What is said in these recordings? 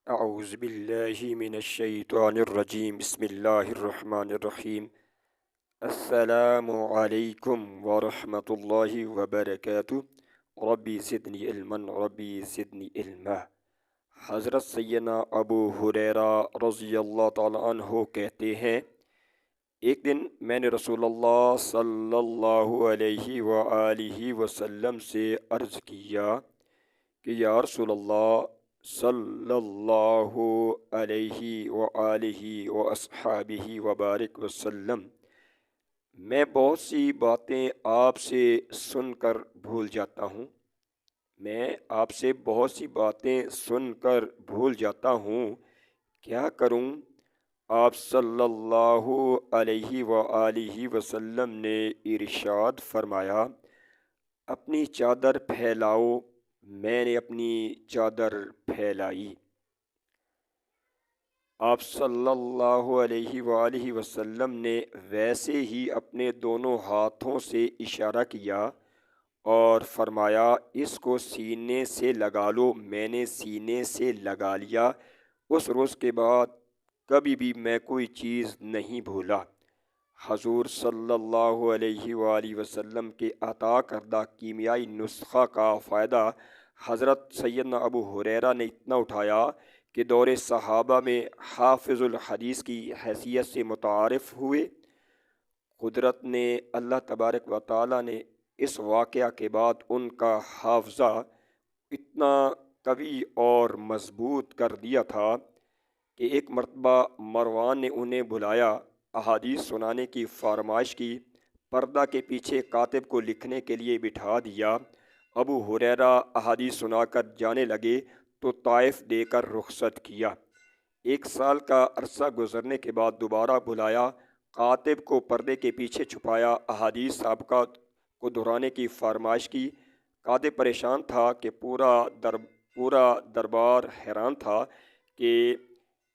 أعوذ بالله من الشيطان الرجيم بسم الله الرحمن الرحيم السلام عليكم ورحمة الله وبركاته ربی زدنی علما ربی زدنی علما۔ حضرت سیدنا ابو ہریرہ رضی اللہ تعالی عنہ کہتے ہیں، ایک دن میں نے رسول اللہ صلی اللہ علیہ وآلہ وسلم سے عرض کیا کہ یا رسول اللہ صلی اللہ علیہ وآلہ واصحابہ وبارک وسلم، میں بہت سی باتیں آپ سے سن کر بھول جاتا ہوں میں آپ سے بہت سی باتیں سن کر بھول جاتا ہوں، کیا کروں؟ آپ صلی اللہ علیہ وآلہ وسلم نے ارشاد فرمایا، اپنی چادر پھیلاؤ۔ میں نے اپنی چادر پھیلائی۔ آپ صلی اللہ علیہ وآلہ وسلم نے ویسے ہی اپنے دونوں ہاتھوں سے اشارہ کیا اور فرمایا، اس کو سینے سے لگا لو۔ میں نے سینے سے لگا لیا۔ اس روز کے بعد کبھی بھی میں کوئی چیز نہیں بھولا۔ حضور صلی اللہ علیہ وآلہ وسلم کے عطا کردہ کیمیائی نسخہ کا فائدہ حضرت سیدنا ابو ہریرہ نے اتنا اٹھایا کہ دور صحابہ میں حافظ الحدیث کی حیثیت سے متعارف ہوئے۔ قدرت نے اللہ تبارک و تعالی نے اس واقعہ کے بعد ان کا حافظہ اتنا قوی اور مضبوط کر دیا تھا کہ ایک مرتبہ مروان نے انہیں بلایا، احادیث سنانے کی فرمائش کی، پردہ کے پیچھے کاتب کو لکھنے کے لیے بٹھا دیا۔ ابو ہریرہ احادیث سنا کر جانے لگے تو طائف دے کر رخصت کیا۔ ایک سال کا عرصہ گزرنے کے بعد دوبارہ بلایا، کاتب کو پردے کے پیچھے چھپایا، احادیث سابقہ کو دہرانے کی فرمائش کی۔ کاتب پریشان تھا کہ پورا دربار حیران تھا کہ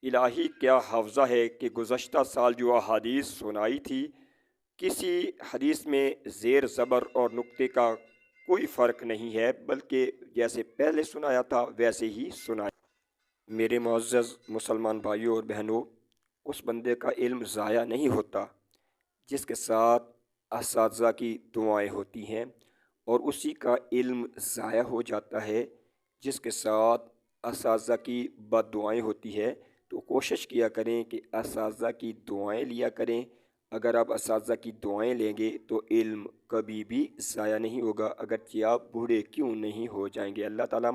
الہی کیا حافظہ ہے کہ گزشتہ سال جو احادیث سنائی تھی کسی حدیث میں زیر زبر اور نقطے کا کوئی فرق نہیں ہے، بلکہ جیسے پہلے سنایا تھا ویسے ہی سنایا۔ میرے معزز مسلمان بھائیوں اور بہنوں، اس بندے کا علم ضائع نہیں ہوتا جس کے ساتھ اساتذہ کی دعائیں ہوتی ہیں، اور اسی کا علم ضائع ہو جاتا ہے جس کے ساتھ اساتذہ کی بد دعائیں ہوتی ہے۔ تو کوشش کیا کریں کہ اساتذہ کی دعائیں لیا کریں۔ اگر آپ اساتذہ کی دعائیں لیں گے تو علم کبھی بھی ضائع نہیں ہوگا، اگرچہ آپ بوڑھے کیوں نہیں ہو جائیں گے۔ اللہ تعالیٰ